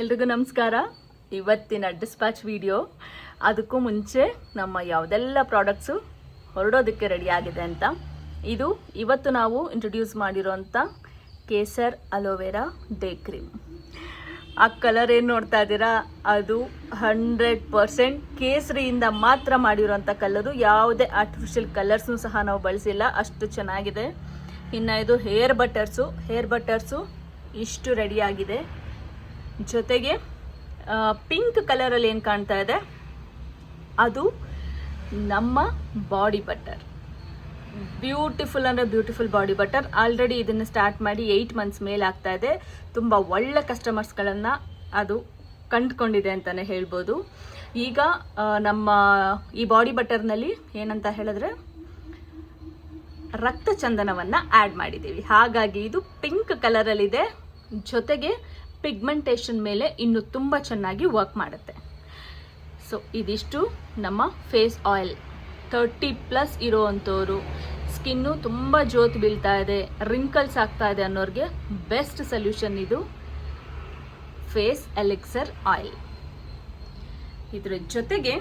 ಎಲ್ರಿಗೂ ನಮಸ್ಕಾರ. ಇವತ್ತಿನ ಡಿಸ್ಪ್ಯಾಚ್ ವಿಡಿಯೋ. ಅದಕ್ಕೂ ಮುಂಚೆ ನಮ್ಮ ಯಾವುದೆಲ್ಲ ಪ್ರಾಡಕ್ಟ್ಸು ಹೊರಡೋದಕ್ಕೆ ರೆಡಿ ಆಗಿದೆ ಅಂತ. ಇದು ಇವತ್ತು ನಾವು ಇಂಟ್ರೊಡ್ಯೂಸ್ ಮಾಡಿರೋಂಥ ಕೇಸರ್ ಅಲೋವೆರಾ ಡೇ ಕ್ರೀಮ್. ಆ ಕಲರ್ ಏನು ನೋಡ್ತಾ ಇದ್ದೀರಾ, ಅದು 100% ಕೇಸರಿಯಿಂದ ಮಾತ್ರ ಮಾಡಿರೋಂಥ ಕಲರು. ಯಾವುದೇ ಆರ್ಟಿಫಿಷಿಯಲ್ ಕಲರ್ಸ್ನು ಸಹ ನಾವು ಬಳಸಿಲ್ಲ, ಅಷ್ಟು ಚೆನ್ನಾಗಿದೆ. ಇನ್ನು ಇದು ಹೇರ್ ಬಟರ್ಸು ಇಷ್ಟು ರೆಡಿಯಾಗಿದೆ. ಜೊತೆಗೆ ಪಿಂಕ್ ಕಲರಲ್ಲಿ ಏನು ಕಾಣ್ತಾ ಇದೆ ಅದು ನಮ್ಮ ಬಾಡಿ ಬಟರ್. ಬ್ಯೂಟಿಫುಲ್ ಅಂದರೆ ಬ್ಯೂಟಿಫುಲ್ ಬಾಡಿ ಬಟರ್. ಆಲ್ರೆಡಿ ಇದನ್ನು ಸ್ಟಾರ್ಟ್ ಮಾಡಿ 8 ಮಂತ್ಸ್ ಮೇಲೆ ಆಗ್ತಾ ಇದೆ. ತುಂಬ ಒಳ್ಳೆ ಕಸ್ಟಮರ್ಸ್ಗಳನ್ನು ಅದು ಕಂಡುಕೊಂಡಿದೆ ಅಂತಲೇ ಹೇಳ್ಬೋದು. ಈಗ ನಮ್ಮ ಈ ಬಾಡಿ ಬಟರ್ನಲ್ಲಿ ಏನಂತ ಹೇಳಿದ್ರೆ ರಕ್ತ ಚಂದನವನ್ನು ಆ್ಯಡ್ ಮಾಡಿದ್ದೀವಿ. ಹಾಗಾಗಿ ಇದು ಪಿಂಕ್ ಕಲರಲ್ಲಿದೆ. ಜೊತೆಗೆ ಪಿಗ್ಮೆಂಟೇಷನ್ ಮೇಲೆ ಇನ್ನೂ ತುಂಬ ಚೆನ್ನಾಗಿ ವರ್ಕ್ ಮಾಡುತ್ತೆ. ಸೊ ಇದಿಷ್ಟು ನಮ್ಮ ಫೇಸ್ ಆಯಿಲ್. 30+ ಇರೋವಂಥವ್ರು, ಸ್ಕಿನ್ನು ತುಂಬ ಜೋತು ಬೀಳ್ತಾ ಇದೆ, ರಿಂಕಲ್ಸ್ ಆಗ್ತಾ ಇದೆ ಅನ್ನೋರಿಗೆ ಬೆಸ್ಟ್ ಸೊಲ್ಯೂಷನ್ ಇದು ಫೇಸ್ ಎಲಿಕ್ಸರ್ ಆಯಿಲ್. ಇದ್ರ ಜೊತೆಗೆ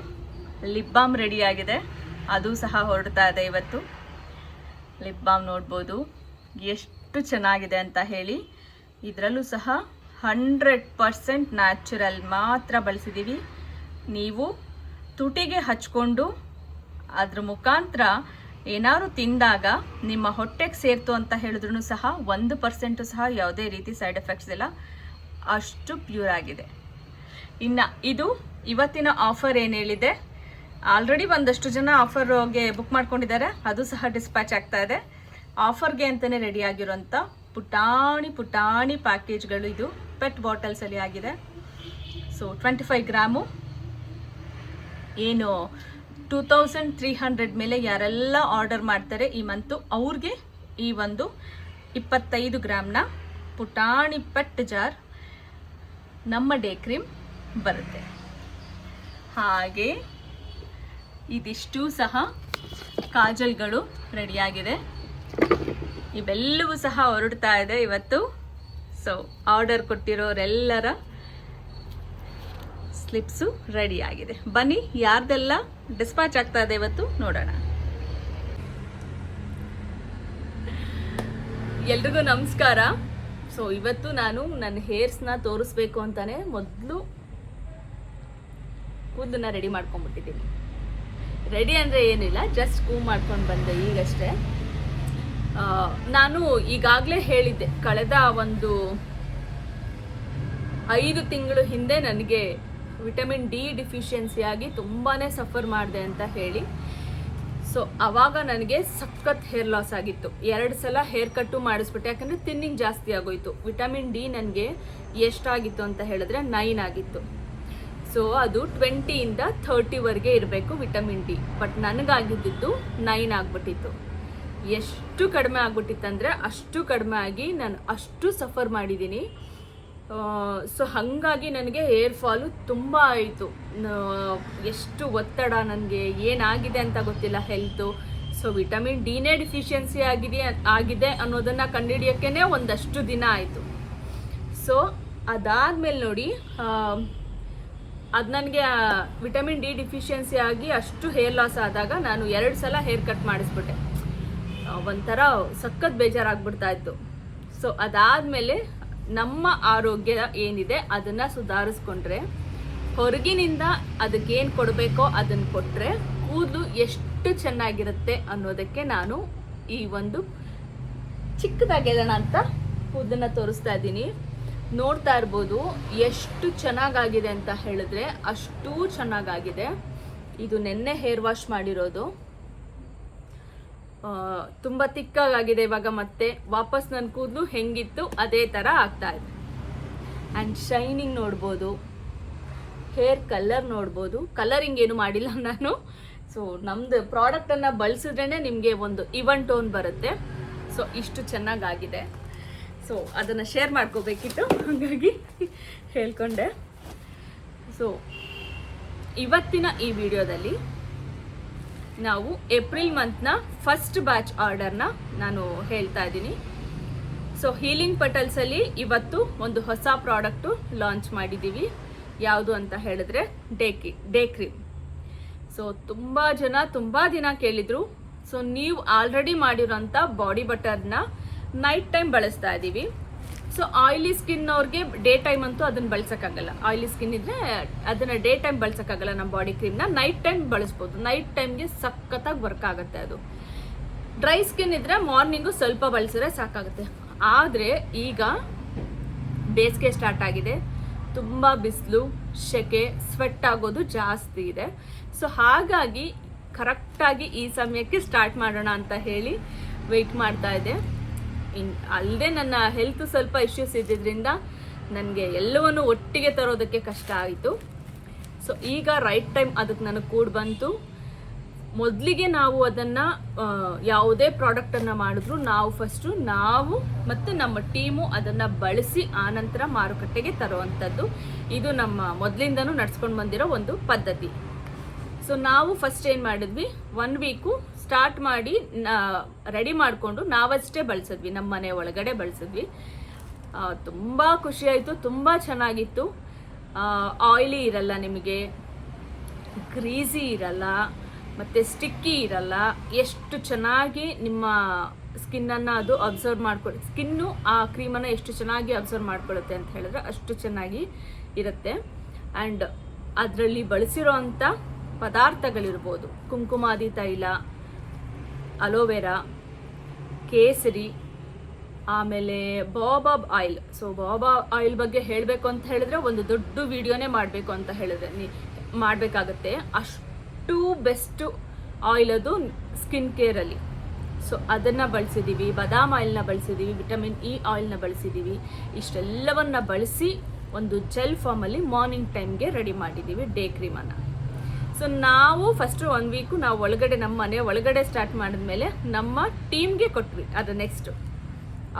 ಲಿಪ್ ಬಾಮ್ ರೆಡಿಯಾಗಿದೆ, ಅದು ಸಹ ಹೊರಡ್ತಾ ಇದೆ ಇವತ್ತು. ಲಿಪ್ ಬಾಮ್ ನೋಡ್ಬೋದು ಎಷ್ಟು ಚೆನ್ನಾಗಿದೆ ಅಂತ ಹೇಳಿ. ಇದರಲ್ಲೂ ಸಹ 100% ನ್ಯಾಚುರಲ್ ಮಾತ್ರ ಬಳಸಿದ್ದೀವಿ. ನೀವು ತುಟಿಗೆ ಹಚ್ಕೊಂಡು ಅದ್ರ ಮುಖಾಂತರ ಏನಾದ್ರು ತಿಂದಾಗ ನಿಮ್ಮ ಹೊಟ್ಟೆಗೆ ಸೇರ್ತು ಅಂತ ಹೇಳಿದ್ರು ಸಹ 1% ಸಹ ಯಾವುದೇ ರೀತಿ ಸೈಡ್ ಎಫೆಕ್ಟ್ಸ್ ಇಲ್ಲ, ಅಷ್ಟು ಪ್ಯೂರ್ ಆಗಿದೆ. ಇನ್ನು ಇದು ಇವತ್ತಿನ ಆಫರ್ ಏನು ಹೇಳಿದೆ, ಆಲ್ರೆಡಿ ಒಂದಷ್ಟು ಜನ ಆಫರ್ಗೆ ಬುಕ್ ಮಾಡ್ಕೊಂಡಿದ್ದಾರೆ, ಅದು ಸಹ ಡಿಸ್ಪ್ಯಾಚ್ ಆಗ್ತಾ ಇದೆ. ಆಫರ್ಗೆ ಅಂತಲೇ ರೆಡಿ ಆಗಿರೋಂಥ ಪುಟಾಣಿ ಪ್ಯಾಕೇಜ್ಗಳು ಇದು ಪೆಟ್ ಬಾಟಲ್ಸಲ್ಲಿ ಆಗಿದೆ. ಸೊ 25 ಗ್ರಾಮು ಏನು 2300 ಮೇಲೆ ಯಾರೆಲ್ಲ ಆರ್ಡರ್ ಮಾಡ್ತಾರೆ ಈ ಮಂತು, ಅವ್ರಿಗೆ ಈ ಒಂದು 25 ಗ್ರಾಮ್ನ ಪುಟಾಣಿ ಪೆಟ್ ಜಾರ್ ನಮ್ಮ ಡೇ ಕ್ರೀಮ್ ಬರುತ್ತೆ. ಹಾಗೆ ಇದಿಷ್ಟು ಸಹ ಕಾಜಲ್ಗಳು ರೆಡಿಯಾಗಿದೆ. ಇವೆಲ್ಲವೂ ಸಹ ಹೊರಡ್ತಾ ಇದೆ ಇವತ್ತು. ಸೊ ಆರ್ಡರ್ ಕೊಟ್ಟಿರೋರೆಲ್ಲರ ಸ್ಲಿಪ್ಸು ರೆಡಿಯಾಗಿದೆ. ಬನ್ನಿ ಯಾರ್ದೆಲ್ಲ ಡಿಸ್ಪ್ಯಾಚ್ ಆಗ್ತಾ ಇದೆ ಇವತ್ತು ನೋಡೋಣ. ಎಲ್ರಿಗೂ ನಮಸ್ಕಾರ. ಸೊ ಇವತ್ತು ನಾನು ನನ್ನ ಹೇರ್ಸ್ನ ತೋರಿಸ್ಬೇಕು ಅಂತಾನೆ ಮೊದಲು ಕೂದಲನ್ನ ರೆಡಿ ಮಾಡ್ಕೊಂಡ್ಬಿಟ್ಟಿದ್ದೀನಿ. ರೆಡಿ ಅಂದರೆ ಏನಿಲ್ಲ, ಜಸ್ಟ್ ಕೂಮ್ ಮಾಡ್ಕೊಂಡು ಬಂದೆ ಈಗಷ್ಟೇ. ನಾನು ಈಗಾಗಲೇ ಹೇಳಿದ್ದೆ, ಕಳೆದ ಒಂದು 5 ತಿಂಗಳು ಹಿಂದೆ ನನಗೆ ವಿಟಮಿನ್ ಡಿ ಡಿಫಿಷಿಯನ್ಸಿಯಾಗಿ ತುಂಬಾ ಸಫರ್ ಮಾಡಿದೆ ಅಂತ ಹೇಳಿ. ಸೊ ಆವಾಗ ನನಗೆ ಸಖತ್ ಹೇರ್ ಲಾಸ್ ಆಗಿತ್ತು. 2 ಸಲ ಹೇರ್ ಕಟ್ಟು ಮಾಡಿಸ್ಬಿಟ್ಟೆ, ಯಾಕಂದರೆ ತಿನ್ನಿಂಗ್ ಜಾಸ್ತಿ ಆಗೋಯ್ತು. ವಿಟಮಿನ್ ಡಿ ನನಗೆ ಎಷ್ಟಾಗಿತ್ತು ಅಂತ ಹೇಳಿದ್ರೆ 9 ಆಗಿತ್ತು. ಸೊ ಅದು 20ಇಂದ 30ವರೆಗೆ ಇರಬೇಕು ವಿಟಮಿನ್ ಡಿ, ಬಟ್ ನನಗಾಗಿದ್ದು 9 ಆಗಿಬಿಟ್ಟಿತ್ತು. ಎಷ್ಟು ಕಡಿಮೆ ಆಗ್ಬಿಟ್ಟಿತ್ತಂದರೆ ಅಷ್ಟು ಕಡಿಮೆ ಆಗಿ ನಾನು ಅಷ್ಟು ಸಫರ್ ಮಾಡಿದ್ದೀನಿ. ಸೊ ಹಾಗಾಗಿ ನನಗೆ ಹೇರ್ ಫಾಲು ತುಂಬ ಆಯಿತು. ಎಷ್ಟು ಒತ್ತಡ, ನನಗೆ ಏನಾಗಿದೆ ಅಂತ ಗೊತ್ತಿಲ್ಲ ಹೆಲ್ತು. ಸೊ ವಿಟಮಿನ್ ಡಿನೇ ಡಿಫಿಷಿಯನ್ಸಿ ಆಗಿದೆ ಅನ್ನೋದನ್ನು ಕಂಡುಹಿಡಿಯೋಕ್ಕೇ ಒಂದಷ್ಟು ದಿನ ಆಯಿತು. ಸೊ ಅದಾದಮೇಲೆ ನೋಡಿ, ಅದು ನನಗೆ ವಿಟಮಿನ್ ಡಿ ಡಿಫಿಷಿಯನ್ಸಿ ಆಗಿ ಅಷ್ಟು ಹೇರ್ ಲಾಸ್ ಆದಾಗ ನಾನು 2 ಸಲ ಹೇರ್ ಕಟ್ ಮಾಡಿಸ್ಬಿಟ್ಟೆ. ಒಂಥರ ಸಖತ್ ಬೇಜಾರಾಗ್ಬಿಡ್ತಾ ಇತ್ತು. ಸೊ ಅದಾದಮೇಲೆ ನಮ್ಮ ಆರೋಗ್ಯ ಏನಿದೆ ಅದನ್ನು ಸುಧಾರಿಸ್ಕೊಂಡ್ರೆ, ಹೊರಗಿನಿಂದ ಅದಕ್ಕೇನು ಕೊಡಬೇಕೋ ಅದನ್ನು ಕೊಟ್ಟರೆ ಕೂದಲು ಎಷ್ಟು ಚೆನ್ನಾಗಿರುತ್ತೆ ಅನ್ನೋದಕ್ಕೆ ನಾನು ಈ ಒಂದು ಚಿಕ್ಕದಾಗೆಲ್ಲಣ ಅಂತ ಕೂದಲನ್ನ ತೋರಿಸ್ತಾ ಇದ್ದೀನಿ. ನೋಡ್ತಾ ಇರ್ಬೋದು ಎಷ್ಟು ಚೆನ್ನಾಗಾಗಿದೆ ಅಂತ ಹೇಳಿದ್ರೆ ಅಷ್ಟು ಚೆನ್ನಾಗಾಗಿದೆ. ಇದು ನೆನ್ನೆ ಹೇರ್ ವಾಶ್ ಮಾಡಿರೋದು. ತುಂಬ ತಿಕ್ಕಾಗಿದೆ ಇವಾಗ. ಮತ್ತೆ ವಾಪಸ್ ನನ್ನ ಕೂದಲು ಹೆಂಗಿತ್ತು ಅದೇ ಥರ ಆಗ್ತಾ ಇದೆ. ಆ್ಯಂಡ್ ಶೈನಿಂಗ್ ನೋಡ್ಬೋದು, ಹೇರ್ ಕಲರ್ ನೋಡ್ಬೋದು. ಕಲರಿಂಗ್ ಏನು ಮಾಡಿಲ್ಲ ನಾನು. ಸೊ ನಮ್ಮದು ಪ್ರಾಡಕ್ಟನ್ನು ಬಳಸಿದ್ರೇ ನಿಮಗೆ ಒಂದು ಇವನ್ ಟೋನ್ ಬರುತ್ತೆ. ಸೊ ಇಷ್ಟು ಚೆನ್ನಾಗಾಗಿದೆ. ಸೊ ಅದನ್ನು ಶೇರ್ ಮಾಡ್ಕೋಬೇಕಿತ್ತು, ಹಾಗಾಗಿ ಹೇಳ್ಕೊಂಡೆ. ಸೊ ಇವತ್ತಿನ ಈ ವಿಡಿಯೋದಲ್ಲಿ ನಾವು ಏಪ್ರಿಲ್ ಮಂತ್ನ ಫಸ್ಟ್ ಬ್ಯಾಚ್ ಆರ್ಡರ್ನ ನಾನು ಹೇಳ್ತಾ ಇದ್ದೀನಿ. ಸೊ ಹೀಲಿಂಗ್ ಪೆಟಲ್ಸಲ್ಲಿ ಇವತ್ತು ಒಂದು ಹೊಸ ಪ್ರಾಡಕ್ಟು ಲಾಂಚ್ ಮಾಡಿದ್ದೀವಿ. ಯಾವುದು ಅಂತ ಹೇಳಿದ್ರೆ ಡೇ ಕ್ರೀಮ್. ಸೊ ತುಂಬ ಜನ ತುಂಬ ದಿನ ಕೇಳಿದ್ರು. ಸೊ ನೀವು ಆಲ್ರೆಡಿ ಮಾಡಿರೋಂಥ ಬಾಡಿ ಬಟರ್ನ ನೈಟ್ ಟೈಮ್ ಬಳಸ್ತಾ ಇದ್ದೀವಿ. ಸೊ ಆಯಿಲಿ ಸ್ಕಿನ್ ಅವ್ರಿಗೆ ಡೇ ಟೈಮ್ ಅಂತೂ ಅದನ್ನು ಬಳಸೋಕ್ಕಾಗಲ್ಲ. ಆಯಿಲಿ ಸ್ಕಿನ್ ಇದ್ರೆ ಅದನ್ನು ಡೇ ಟೈಮ್ ಬಳಸೋಕ್ಕಾಗಲ್ಲ. ನಮ್ಮ ಬಾಡಿ ಕ್ರೀಮ್ನ ನೈಟ್ ಟೈಮ್ ಬಳಸ್ಬೋದು. ನೈಟ್ ಟೈಮ್ಗೆ ಸಖತ್ತಾಗಿ ವರ್ಕ್ ಆಗುತ್ತೆ ಅದು. ಡ್ರೈ ಸ್ಕಿನ್ ಇದ್ರೆ ಮಾರ್ನಿಂಗು ಸ್ವಲ್ಪ ಬಳಸಿದ್ರೆ ಸಾಕಾಗುತ್ತೆ. ಆದರೆ ಈಗ ಬೇಸಿಗೆ ಸ್ಟಾರ್ಟ್ ಆಗಿದೆ, ತುಂಬ ಬಿಸಿಲು, ಸೆಕೆ, ಸ್ವೆಟ್ ಆಗೋದು ಜಾಸ್ತಿ ಇದೆ. ಸೊ ಹಾಗಾಗಿ ಕರೆಕ್ಟಾಗಿ ಈ ಸಮಯಕ್ಕೆ ಸ್ಟಾರ್ಟ್ ಮಾಡೋಣ ಅಂತ ಹೇಳಿ ವೆಯ್ಟ್ ಮಾಡ್ತಾ ಇದ್ದೆ. ಅಲ್ಲದೆ ನನ್ನ ಹೆಲ್ತ್ ಸ್ವಲ್ಪ ಇಶ್ಯೂಸ್ ಇದ್ದಿದ್ದರಿಂದ ನನಗೆ ಎಲ್ಲವನ್ನು ಒಟ್ಟಿಗೆ ತರೋದಕ್ಕೆ ಕಷ್ಟ ಆಯಿತು. ಸೊ ಈಗ ರೈಟ್ ಟೈಮ್ ಅದಕ್ಕೆ ನನಗೆ ಕೂಡ ಬಂತು. ಮೊದಲಿಗೆ ನಾವು ಅದನ್ನು ಯಾವುದೇ ಪ್ರಾಡಕ್ಟನ್ನು ಮಾಡಿದ್ರು ನಾವು ಮತ್ತು ನಮ್ಮ ಟೀಮು ಅದನ್ನು ಬಳಸಿ ಆನಂತರ ಮಾರುಕಟ್ಟೆಗೆ ತರುವಂಥದ್ದು. ಇದು ನಮ್ಮ ಮೊದಲಿಂದನೂ ನಡ್ಸ್ಕೊಂಡು ಬಂದಿರೋ ಒಂದು ಪದ್ಧತಿ. ಸೊ ನಾವು ಫಸ್ಟ್ ಏನು ಮಾಡಿದ್ವಿ, 1 ವೀಕು ಸ್ಟಾರ್ಟ್ ಮಾಡಿ ರೆಡಿ ಮಾಡಿಕೊಂಡು ನಾವಷ್ಟೇ ಬಳಸಿದ್ವಿ, ನಮ್ಮ ಮನೆ ಒಳಗಡೆ ಬಳಸಿದ್ವಿ. ತುಂಬ ಖುಷಿಯಾಯಿತು, ತುಂಬ ಚೆನ್ನಾಗಿತ್ತು. ಆಯಿಲಿ ಇರಲ್ಲ, ನಿಮಗೆ ಗ್ರೀಸಿ ಇರಲ್ಲ, ಮತ್ತು ಸ್ಟಿಕ್ಕಿ ಇರಲ್ಲ. ಎಷ್ಟು ಚೆನ್ನಾಗಿ ನಿಮ್ಮ ಸ್ಕಿನ್ನನ್ನು ಅದು ಅಬ್ಸರ್ವ್ ಮಾಡ್ಕೊಳ್ಳಿ, ಸ್ಕಿನ್ನು ಆ ಕ್ರೀಮನ್ನು ಎಷ್ಟು ಚೆನ್ನಾಗಿ ಅಬ್ಸರ್ವ್ ಮಾಡ್ಕೊಳ್ಳುತ್ತೆ ಅಂತ ಹೇಳಿದ್ರೆ ಅಷ್ಟು ಚೆನ್ನಾಗಿ ಇರುತ್ತೆ. ಆ್ಯಂಡ್ ಅದರಲ್ಲಿ ಬಳಸಿರೋ ಅಂಥ ಪದಾರ್ಥಗಳಿರ್ಬೋದು, ಕುಂಕುಮಾದಿ ತೈಲ, ಅಲೋವೆರಾ, ಕೇಸರಿ, ಆಮೇಲೆ ಬಾಬಾಬ್ ಆಯಿಲ್. ಸೊ ಬಾಬಾಬ್ ಆಯಿಲ್ ಬಗ್ಗೆ ಹೇಳಬೇಕು ಅಂತ ಹೇಳಿದ್ರೆ ಒಂದು ದೊಡ್ಡ ವಿಡಿಯೋನೇ ಮಾಡಬೇಕು ಅಂತ ಹೇಳಿದ್ರೆ ಮಾಡಬೇಕಾಗತ್ತೆ. ಅಷ್ಟು ಬೆಸ್ಟು ಆಯಿಲ್ ಅದು ಸ್ಕಿನ್ ಕೇರಲ್ಲಿ. ಸೊ ಅದನ್ನು ಬಳಸಿದ್ದೀವಿ, ಬಾದಾಮ್ ಆಯಿಲ್ನ ಬಳಸಿದ್ದೀವಿ, ವಿಟಮಿನ್ ಇ ಆಯಿಲ್ನ ಬಳಸಿದ್ದೀವಿ. ಇಷ್ಟೆಲ್ಲವನ್ನು ಬಳಸಿ ಒಂದು ಜೆಲ್ ಫಾರ್ಮಲ್ಲಿ ಮಾರ್ನಿಂಗ್ ಟೈಮ್ಗೆ ರೆಡಿ ಮಾಡಿದ್ದೀವಿ ಡೇ ಕ್ರೀಮನ್ನು. ಸೊ ನಾವು ಫಸ್ಟು 1 ವೀಕು ನಾವು ನಮ್ಮ ಮನೆ ಒಳಗಡೆ ಸ್ಟಾರ್ಟ್ ಮಾಡಿದ್ಮೇಲೆ ನಮ್ಮ ಟೀಮ್ಗೆ ಕೊಟ್ವಿ. ಅದು ನೆಕ್ಸ್ಟು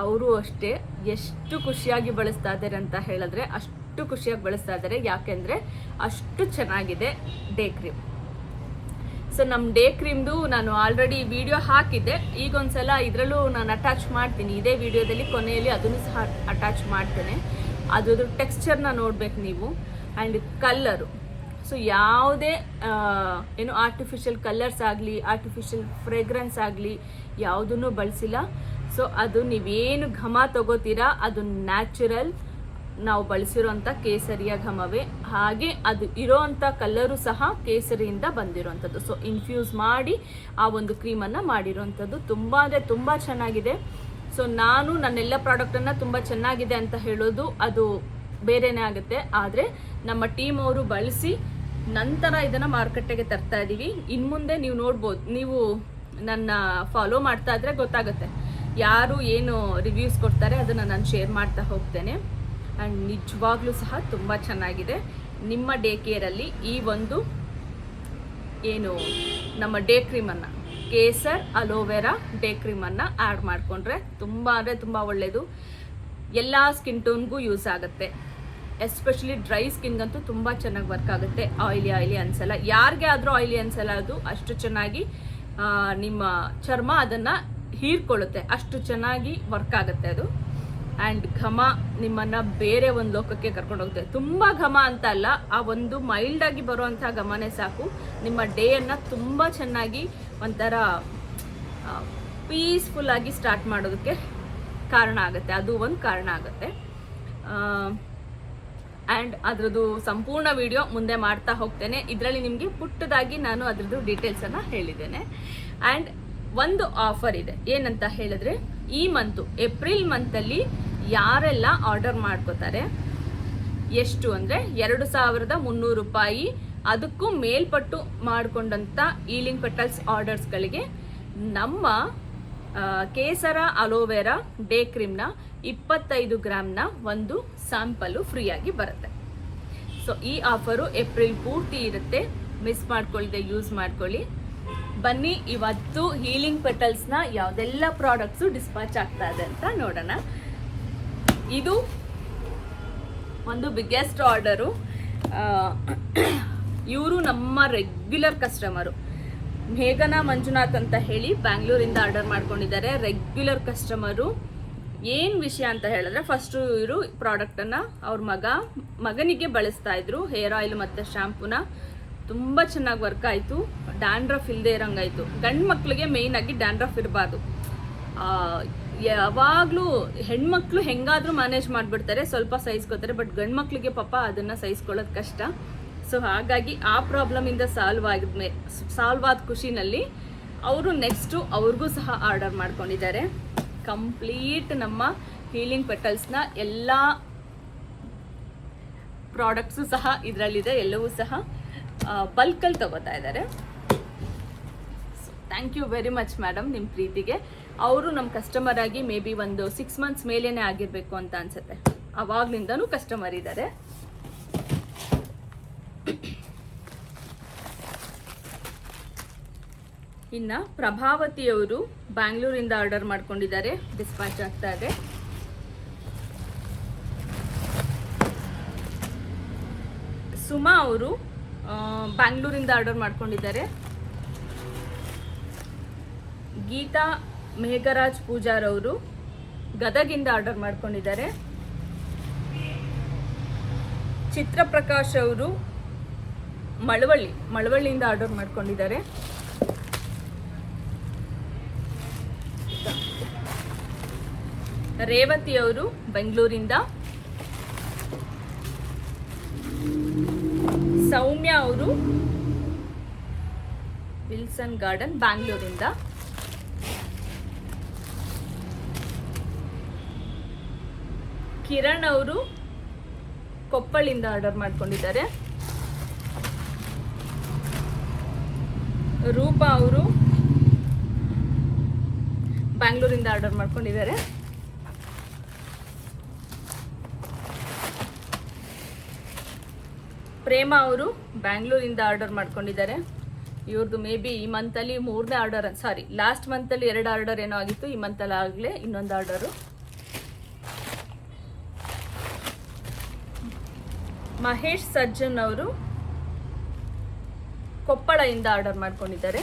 ಅವರು ಅಷ್ಟೇ ಎಷ್ಟು ಖುಷಿಯಾಗಿ ಬಳಸ್ತಾ ಇದ್ದಾರೆ ಅಂತ ಹೇಳಿದ್ರೆ ಅಷ್ಟು ಖುಷಿಯಾಗಿ ಬಳಸ್ತಾ ಇದ್ದಾರೆ. ಯಾಕೆಂದರೆ ಅಷ್ಟು ಚೆನ್ನಾಗಿದೆ ಡೇ ಕ್ರೀಮ್. ಸೊ ನಮ್ಮ ಡೇ ಕ್ರೀಮ್ದು ನಾನು ಆಲ್ರೆಡಿ ವಿಡಿಯೋ ಹಾಕಿದ್ದೆ. ಈಗ ಒಂದ್ಸಲ ಇದರಲ್ಲೂ ನಾನು ಅಟ್ಯಾಚ್ ಮಾಡ್ತೀನಿ, ಇದೇ ವಿಡಿಯೋದಲ್ಲಿ ಕೊನೆಯಲ್ಲಿ ಅದನ್ನು ಸಹ ಅಟ್ಯಾಚ್ ಮಾಡ್ತೇನೆ. ಅದ್ರ ಟೆಕ್ಸ್ಚರ್ನ ನೋಡ್ಬೇಕು ನೀವು. ಆ್ಯಂಡ್ ಕಲ್ಲರು, ಸೊ ಯಾವುದೇ ಏನು ಆರ್ಟಿಫಿಷಿಯಲ್ ಕಲರ್ಸ್ ಆಗಲಿ, ಆರ್ಟಿಫಿಷಿಯಲ್ ಫ್ರೇಗ್ರೆನ್ಸ್ ಆಗಲಿ ಯಾವುದನ್ನು ಬಳಸಿಲ್ಲ. ಸೊ ಅದು ನೀವೇನು ಘಮ ತಗೋತೀರಾ ಅದು ನ್ಯಾಚುರಲ್, ನಾವು ಬಳಸಿರೋಂಥ ಕೇಸರಿಯ ಘಮವೇ. ಹಾಗೆ ಅದು ಇರೋವಂಥ ಕಲರು ಸಹ ಕೇಸರಿಯಿಂದ ಬಂದಿರೋವಂಥದ್ದು. ಸೊ ಇನ್ಫ್ಯೂಸ್ ಮಾಡಿ ಆ ಒಂದು ಕ್ರೀಮನ್ನು ಮಾಡಿರೋವಂಥದ್ದು. ತುಂಬ ಅಂದರೆ ತುಂಬ ಚೆನ್ನಾಗಿದೆ. ಸೊ ನಾನು ನನ್ನೆಲ್ಲ ಪ್ರಾಡಕ್ಟನ್ನು ತುಂಬ ಚೆನ್ನಾಗಿದೆ ಅಂತ ಹೇಳೋದು ಅದು ಬೇರೆನೇ ಆಗುತ್ತೆ. ಆದರೆ ನಮ್ಮ ಟೀಮ್ ಅವರು ಬಳಸಿ ನಂತರ ಇದನ್ನು ಮಾರುಕಟ್ಟೆಗೆ ತರ್ತಾ ಇದ್ದೀವಿ. ಇನ್ನು ಮುಂದೆ ನೀವು ನೋಡ್ಬೋದು, ನೀವು ನನ್ನ ಫಾಲೋ ಮಾಡ್ತಾ ಇದ್ರೆ ಗೊತ್ತಾಗುತ್ತೆ ಯಾರು ಏನು ರಿವ್ಯೂಸ್ ಕೊಡ್ತಾರೆ, ಅದನ್ನು ನಾನು ಶೇರ್ ಮಾಡ್ತಾ ಹೋಗ್ತೇನೆ. ಆ್ಯಂಡ್ ನಿಜವಾಗ್ಲೂ ಸಹ ತುಂಬ ಚೆನ್ನಾಗಿದೆ. ನಿಮ್ಮ ಡೇ ಕೇರಲ್ಲಿ ಈ ಒಂದು ಏನು ನಮ್ಮ ಡೇ ಕ್ರೀಮನ್ನು, ಕೇಸರ್ ಅಲೋವೆರಾ ಡೇ ಕ್ರೀಮನ್ನು ಆ್ಯಡ್ ಮಾಡಿಕೊಂಡ್ರೆ ತುಂಬ ಅಂದರೆ ತುಂಬ ಒಳ್ಳೆಯದು. ಎಲ್ಲ ಸ್ಕಿನ್ ಟೋನ್ಗೂ ಯೂಸ್ ಆಗುತ್ತೆ. ಎಸ್ಪೆಷಲಿ ಡ್ರೈ ಸ್ಕಿನ್ಗಂತೂ ತುಂಬ ಚೆನ್ನಾಗಿ ವರ್ಕ್ ಆಗುತ್ತೆ. ಆಯಿಲಿ ಅನ್ಸಲ್ಲ, ಯಾರಿಗೆ ಆದರೂ ಆಯಿಲಿ ಅನ್ಸಲ್ಲ. ಅದು ಅಷ್ಟು ಚೆನ್ನಾಗಿ ನಿಮ್ಮ ಚರ್ಮ ಅದನ್ನು ಹೀರ್ಕೊಳ್ಳುತ್ತೆ, ಅಷ್ಟು ಚೆನ್ನಾಗಿ ವರ್ಕ್ ಆಗುತ್ತೆ ಅದು. ಆ್ಯಂಡ್ ಘಮ ನಿಮ್ಮನ್ನು ಬೇರೆ ಒಂದು ಲೋಕಕ್ಕೆ ಕರ್ಕೊಂಡು ಹೋಗುತ್ತೆ. ತುಂಬ ಘಮ ಅಂತ ಅಲ್ಲ, ಆ ಒಂದು ಮೈಲ್ಡಾಗಿ ಬರುವಂಥ ಘಮನೇ ಸಾಕು ನಿಮ್ಮ ಡೇಯನ್ನು ತುಂಬ ಚೆನ್ನಾಗಿ ಒಂಥರ ಪೀಸ್ಫುಲ್ಲಾಗಿ ಸ್ಟಾರ್ಟ್ ಮಾಡೋದಕ್ಕೆ ಕಾರಣ ಆಗುತ್ತೆ. ಅದು ಒಂದು ಕಾರಣ ಆಗುತ್ತೆ. ಆ್ಯಂಡ್ ಅದರದ್ದು ಸಂಪೂರ್ಣ ವಿಡಿಯೋ ಮುಂದೆ ಮಾಡ್ತಾ ಹೋಗ್ತೇನೆ. ಇದರಲ್ಲಿ ನಿಮಗೆ ಪುಟ್ಟದಾಗಿ ನಾನು ಅದರದ್ದು ಡೀಟೇಲ್ಸನ್ನು ಹೇಳಿದ್ದೇನೆ. ಆ್ಯಂಡ್ ಒಂದು ಆಫರ್ ಇದೆ, ಏನಂತ ಹೇಳಿದ್ರೆ ಈ ಮಂತು ಏಪ್ರಿಲ್ ಮಂತಲ್ಲಿ ಯಾರೆಲ್ಲ ಆರ್ಡರ್ ಮಾಡ್ಕೋತಾರೆ, ಎಷ್ಟು ಅಂದರೆ 2300 ರೂಪಾಯಿ ಅದಕ್ಕೂ ಮೇಲ್ಪಟ್ಟು ಮಾಡಿಕೊಂಡಂಥ ಹೀಲಿಂಗ್ ಪೆಟಲ್ಸ್ ಆರ್ಡರ್ಸ್ಗಳಿಗೆ ನಮ್ಮ ಕೇಸರ ಅಲೋವೆರಾ ಡೇ ಕ್ರೀಮ್ನ 25 ಗ್ರಾಮ್ನ ಒಂದು ಸ್ಯಾಂಪಲು ಫ್ರೀಯಾಗಿ ಬರುತ್ತೆ. ಸೊ ಈ ಆಫರು ಏಪ್ರಿಲ್ ಪೂರ್ತಿ ಇರುತ್ತೆ, ಮಿಸ್ ಮಾಡ್ಕೊಳ್ಳದೆ ಯೂಸ್ ಮಾಡ್ಕೊಳ್ಳಿ. ಬನ್ನಿ ಇವತ್ತು ಹೀಲಿಂಗ್ ಪೆಟಲ್ಸ್ನ ಯಾವುದೆಲ್ಲ ಪ್ರಾಡಕ್ಟ್ಸು ಡಿಸ್ಪ್ಯಾಚ್ ಆಗ್ತಾ ಇದೆ ಅಂತ ನೋಡೋಣ. ಇದು ಒಂದು ಬಿಗ್ಗೆಸ್ಟ್ ಆರ್ಡರು. ಇವರು ನಮ್ಮ ರೆಗ್ಯುಲರ್ ಕಸ್ಟಮರು, ಮೇಘನಾ ಮಂಜುನಾಥ್ ಅಂತ ಹೇಳಿ ಬ್ಯಾಂಗ್ಳೂರಿಂದ ಆರ್ಡರ್ ಮಾಡ್ಕೊಂಡಿದ್ದಾರೆ. ರೆಗ್ಯುಲರ್ ಕಸ್ಟಮರು, ಏನು ವಿಷಯ ಅಂತ ಹೇಳಿದ್ರೆ, ಫಸ್ಟು ಇವರು ಪ್ರಾಡಕ್ಟನ್ನು ಅವ್ರ ಮಗನಿಗೆ ಬಳಸ್ತಾ ಇದ್ರು, ಹೇರ್ ಆಯಿಲ್ ಮತ್ತು ಶ್ಯಾಂಪೂನ. ತುಂಬ ಚೆನ್ನಾಗಿ ವರ್ಕ್ ಆಯಿತು, ಡ್ಯಾಂಡ್ರಫ್ ಇಲ್ಲದೆ ಇರೋಂಗಾಯಿತು. ಗಂಡು ಮಕ್ಕಳಿಗೆ ಮೇಯ್ನಾಗಿ ಡ್ಯಾಂಡ್ರಫ್ ಇರಬಾರ್ದು. ಯಾವಾಗಲೂ ಹೆಣ್ಮಕ್ಳು ಹೆಂಗಾದರೂ ಮ್ಯಾನೇಜ್ ಮಾಡಿಬಿಡ್ತಾರೆ, ಸ್ವಲ್ಪ ಸಹಿಸ್ಕೋತಾರೆ. ಬಟ್ ಗಂಡು ಮಕ್ಕಳಿಗೆ ಪಾಪ ಅದನ್ನು ಸಹಿಸ್ಕೊಳ್ಳೋದು ಕಷ್ಟ. ಸೊ ಹಾಗಾಗಿ ಆ ಪ್ರಾಬ್ಲಮಿಂದ ಸಾಲ್ವ್ ಆದ ಖುಷಿನಲ್ಲಿ ಅವರು ನೆಕ್ಸ್ಟು ಅವ್ರಿಗೂ ಸಹ ಆರ್ಡರ್ ಮಾಡ್ಕೊಂಡಿದ್ದಾರೆ. ಕಂಪ್ಲೀಟ್ ನಮ್ಮ ಹೀಲಿಂಗ್ ಪೆಟಲ್ಸ್ನ ಎಲ್ಲ ಪ್ರಾಡಕ್ಟ್ಸು ಸಹ ಇದರಲ್ಲಿದೆ, ಎಲ್ಲವೂ ಸಹ ಬಲ್ಕಲ್ಲಿ ತಗೋತಾ ಇದ್ದಾರೆ. Thank you very much madam ನಿಮ್ಮ ಪ್ರೀತಿಗೆ. ಅವರು ನಮ್ಮ ಕಸ್ಟಮರ್ ಆಗಿ ಮೇ ಬಿ ಒಂದು 6 months ಮೇಲೇ ಆಗಿರಬೇಕು ಅಂತ ಅನ್ಸುತ್ತೆ. ಅವಾಗ್ಲಿಂದನೂ ಕಸ್ಟಮರ್ ಇದ್ದಾರೆ. ಇನ್ನು ಪ್ರಭಾವತಿಯವರು ಬ್ಯಾಂಗ್ಳೂರಿಂದ ಆರ್ಡರ್ ಮಾಡ್ಕೊಂಡಿದ್ದಾರೆ, ಡಿಸ್ಪ್ಯಾಚ್ ಆಗ್ತಾ ಇದೆ. ಸುಮಾ ಅವರು ಬ್ಯಾಂಗ್ಳೂರಿಂದ ಆರ್ಡರ್ ಮಾಡ್ಕೊಂಡಿದ್ದಾರೆ. ಗೀತಾ ಮೇಘರಾಜ್ ಪೂಜಾರ್ ಅವರು ಗದಗಿಂದ ಆರ್ಡರ್ ಮಾಡ್ಕೊಂಡಿದ್ದಾರೆ. ಚಿತ್ರಪ್ರಕಾಶ್ ಅವರು ಮಳವಳ್ಳಿಯಿಂದ ಆರ್ಡರ್ ಮಾಡ್ಕೊಂಡಿದ್ದಾರೆ. ರೇವತಿ ಅವರು ಬೆಂಗಳೂರಿಂದ. ಸೌಮ್ಯ ಅವರು ವಿಲ್ಸನ್ ಗಾರ್ಡನ್ ಬ್ಯಾಂಗ್ಳೂರಿಂದ. ಕಿರಣ್ ಅವರು ಕೊಪ್ಪಳಿಂದ ಆರ್ಡರ್ ಮಾಡ್ಕೊಂಡಿದ್ದಾರೆ. ರೂಪಾ ಅವರು ಬ್ಯಾಂಗ್ಳೂರಿಂದ ಆರ್ಡರ್ ಮಾಡ್ಕೊಂಡಿದ್ದಾರೆ. ಪ್ರೇಮ ಅವರು ಬ್ಯಾಂಗ್ಳೂರಿಂದ ಆರ್ಡರ್ ಮಾಡ್ಕೊಂಡಿದ್ದಾರೆ. ಇವ್ರದ್ದು ಮೇ ಬಿ ಈ ಮಂತಲ್ಲಿ 3ನೇ ಆರ್ಡರ್, ಸಾರಿ ಲಾಸ್ಟ್ ಮಂತಲ್ಲಿ 2 ಆರ್ಡರ್ ಏನೋ ಆಗಿತ್ತು, ಈ ಮಂತಲ್ಲಿ ಆಗಲೇ ಇನ್ನೊಂದು ಆರ್ಡರು. ಮಹೇಶ್ ಸಜ್ಜನ್ ಅವರು ಕೊಪ್ಪಳದಿಂದ ಆರ್ಡರ್ ಮಾಡ್ಕೊಂಡಿದ್ದಾರೆ.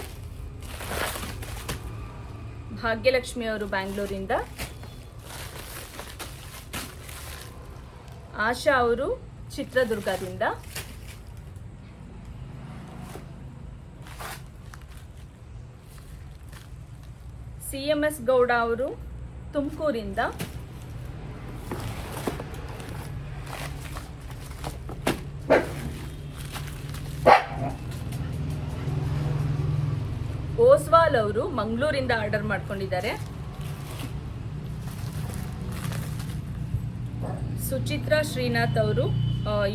ಭಾಗ್ಯಲಕ್ಷ್ಮಿ ಅವರು ಬ್ಯಾಂಗ್ಳೂರಿಂದ. ಆಶಾ ಅವರು ಚಿತ್ರದುರ್ಗದಿಂದ. CMS ಗೌಡ ಅವರು ತುಮಕೂರಿಂದ. ಓಸ್ವಾಲ್ ಅವರು ಮಂಗಳೂರಿಂದ ಆರ್ಡರ್ ಮಾಡ್ಕೊಂಡಿದ್ದಾರೆ. ಸುಚಿತ್ರಾ ಶ್ರೀನಾಥ್ ಅವರು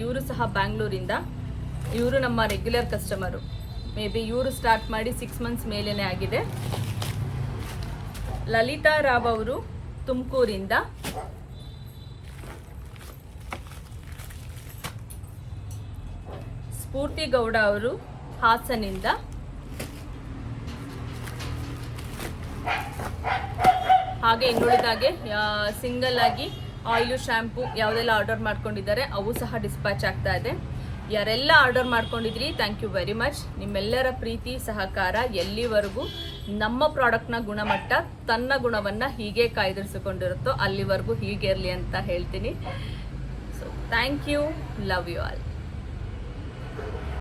ಇವರು ಸಹ ಬ್ಯಾಂಗ್ಳೂರಿಂದ. ಇವರು ನಮ್ಮ ರೆಗ್ಯುಲರ್ ಕಸ್ಟಮರು. ಮೇ ಬಿ ಇವರು ಸ್ಟಾರ್ಟ್ ಮಾಡಿ 6 months ಮೇಲೇ ಆಗಿದೆ. ಲಲಿತಾ ರಾವ್ ಅವರು ತುಮಕೂರಿಂದ. ಸ್ಫೂರ್ತಿ ಗೌಡ ಅವರು ಹಾಸನಿಂದ. ಹಾಗೆ ಇನ್ನುಳಿದಾಗೆ ಸಿಂಗಲ್ ಆಗಿ ಆಯಿಲು ಶ್ಯಾಂಪು ಯಾವುದೆಲ್ಲ ಆರ್ಡರ್ ಮಾಡ್ಕೊಂಡಿದ್ದಾರೆ ಅವು ಸಹ ಡಿಸ್ಪ್ಯಾಚ್ ಆಗ್ತಾ ಇದೆ. ಯಾರೆಲ್ಲ ಆರ್ಡರ್ ಮಾಡ್ಕೊಂಡಿದ್ರಿ ಥ್ಯಾಂಕ್ ಯು ವೆರಿ ಮಚ್. ನಿಮ್ಮೆಲ್ಲರ ಪ್ರೀತಿ ಸಹಕಾರ ಎಲ್ಲಿವರೆಗೂ ನಮ್ಮ ಪ್ರಾಡಕ್ಟ್ನ ಗುಣಮಟ್ಟ ತನ್ನ ಗುಣವನ್ನು ಹೀಗೆ ಕಾಯ್ದಿರಿಸಿಕೊಂಡಿರುತ್ತೋ ಅಲ್ಲಿವರೆಗೂ ಹೀಗೆ ಇರಲಿ ಅಂತ ಹೇಳ್ತೀನಿ. So thank you, love you all.